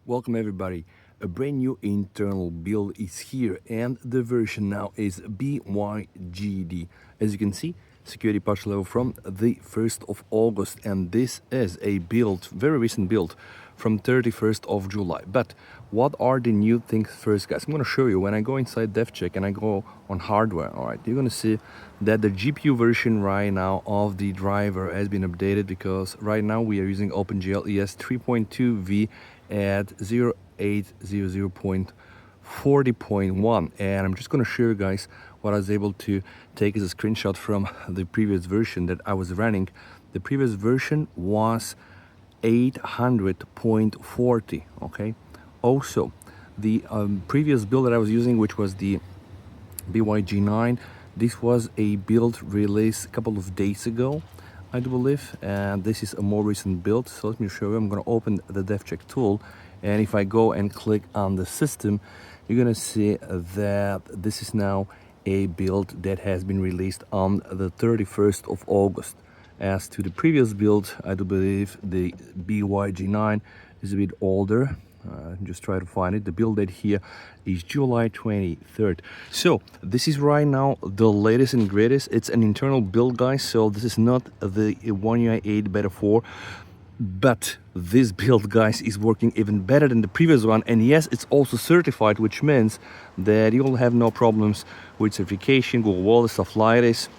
Welcome everybody. A brand new internal build is here and the version now is BYGD. As you can see, security patch level from the 1st of August, and this is a build, very recent build from 31st of July. But what are the new things first, guys? I'm going to show you. When I go inside dev check and I go on hardware, all right, you're going to see that the GPU version right now of the driver has been updated, because right now we are using OpenGL ES 3.2V at 0800.40.1, and I'm just going to show you guys what I was able to take as a screenshot from the previous version that I was running. The previous version was 800.40. okay. Also, the previous build that I was using, which was the BYG9, this was a build released a couple of days ago, I do believe, and this is a more recent build. So let me show you. I'm going to open the DevCheck tool, and if I go and click on the system, you're going to see that this is now a build that has been released on the 31st of August. As to the previous build, I do believe the BYG9 is a bit older. Just try to find it. The build date here is July 23rd. So this is right now the latest and greatest. It's an internal build, guys, so this is not the One UI 8 Beta 4, but this build, guys, is working even better than the previous one. And yes, it's also certified, which means that you'll have no problems with certification, Google Wallet, stuff like this.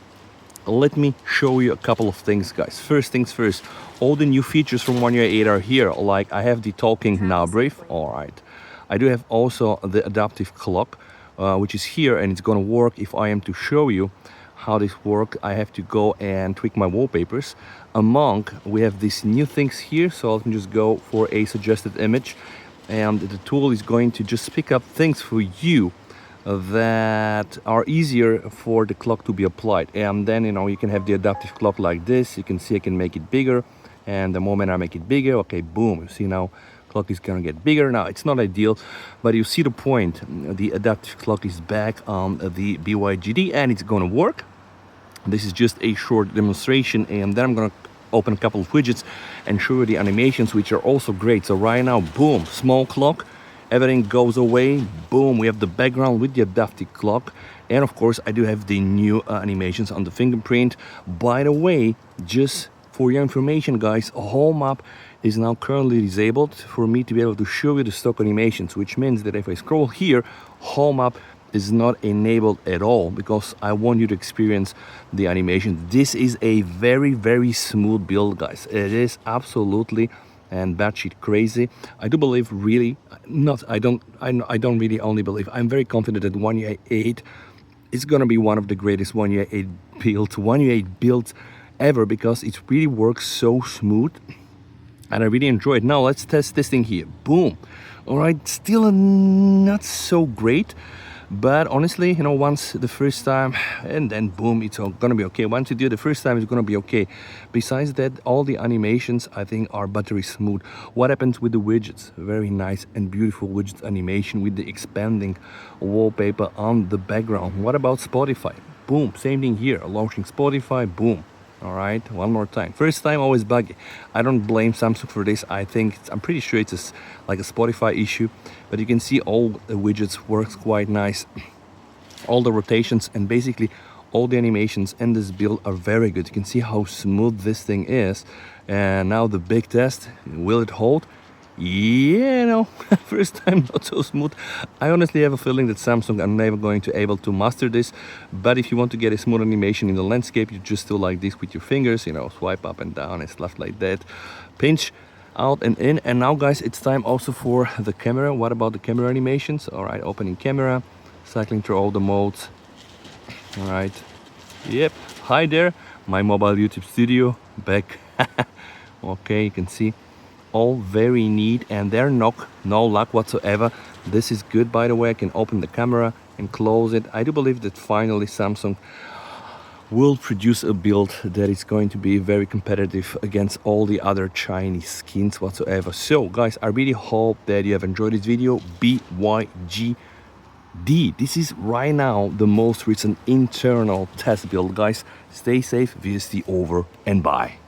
Let me show you a couple of things, guys. First things first, all the new features from One UI 8 are here. Like, I have the talking now brief. All right, I do have also the adaptive clock, which is here, and it's gonna work. If I am to show you how this works, I have to go and tweak my wallpapers. We have these new things here, so let me just go for a suggested image, and the tool is going to just pick up things for you that are easier for the clock to be applied. And then, you know, you can have the adaptive clock like this. You can see I can make it bigger, and the moment I make it bigger, okay, boom, you see now clock is gonna get bigger. Now it's not ideal, but you see the point. The adaptive clock is back on the BYGD, and it's gonna work. This is just a short demonstration, and then I'm gonna open a couple of widgets and show you the animations, which are also great. So right now, boom, small clock, everything goes away, boom, we have the background with the adaptive clock, and of course I do have the new animations on the fingerprint. By the way, just for your information, guys, home up is now currently disabled for me to be able to show you the stock animations, which means that if I scroll here, home up is not enabled at all, because I want you to experience the animation. This is a very, very smooth build, guys. It is absolutely and batshit crazy. I do believe, really, I don't really only believe, I'm very confident that One UI 8 is gonna be one of the greatest One UI 8 builds ever, because it really works so smooth and I really enjoy it. Now let's test this thing here. Boom. All right, still not so great, but honestly, you know, once the first time, and then boom, it's all gonna be okay. Once you do it the first time, it's gonna be okay. Besides that, all the animations, I think, are buttery smooth. What happens with the widgets? Very nice and beautiful widget animation with the expanding wallpaper on the background. What about Spotify? Boom, same thing here. Launching Spotify, boom. All right, one more time. First time always buggy. I don't blame Samsung for this. I'm pretty sure it's like a Spotify issue, but you can see all the widgets works quite nice. All the rotations and basically all the animations in this build are very good. You can see how smooth this thing is. And now the big test, will it hold? Yeah, no, first time not so smooth. I honestly have a feeling that Samsung are never going to able to master this. But if you want to get a smooth animation in the landscape, you just do like this with your fingers, you know, swipe up and down and stuff like that. Pinch out and in. And now, guys, it's time also for the camera. What about the camera animations? All right, opening camera, cycling through all the modes. All right, yep, hi there, my mobile YouTube studio back. Okay, you can see all very neat, and they're no luck whatsoever. This is good, by the way. I can open the camera and close it. I do believe that finally Samsung will produce a build that is going to be very competitive against all the other Chinese skins whatsoever. So guys, I really hope that you have enjoyed this video. BYGD, this is right now the most recent internal test build, guys. Stay safe, VST over and bye.